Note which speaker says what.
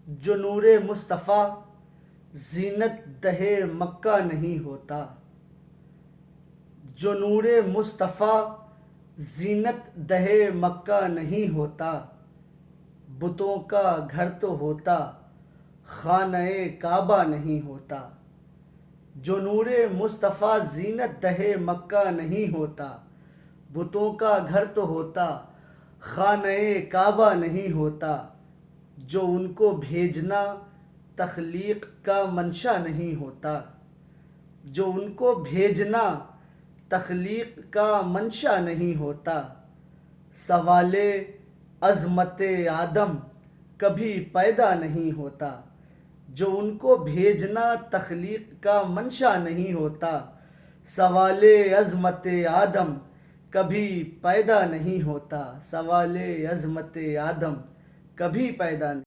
Speaker 1: جو نور مصطفیٰ زینت دہے مکہ نہیں ہوتا، جو نور مصطفیٰ زینت دہے مکہ نہیں ہوتا، بتوں کا گھر تو ہوتا خانہ کعبہ نہیں ہوتا۔ جو نور مصطفیٰ زینت دہے مکہ نہیں ہوتا، بتوں کا گھر تو ہوتا خانہ کعبہ نہیں ہوتا۔ جو ان کو بھیجنا تخلیق کا منشا نہیں ہوتا، جو ان کو بھیجنا تخلیق کا منشا نہیں ہوتا۔ سوال عظمت آدم کبھی پیدا نہیں ہوتا، جو ان کو بھیجنا تخلیق کا منشا نہیں ہوتا۔ سوال عظمت آدم کبھی پیدا نہیں ہوتا، سوال عظمت آدم کبھی پیدا نہیں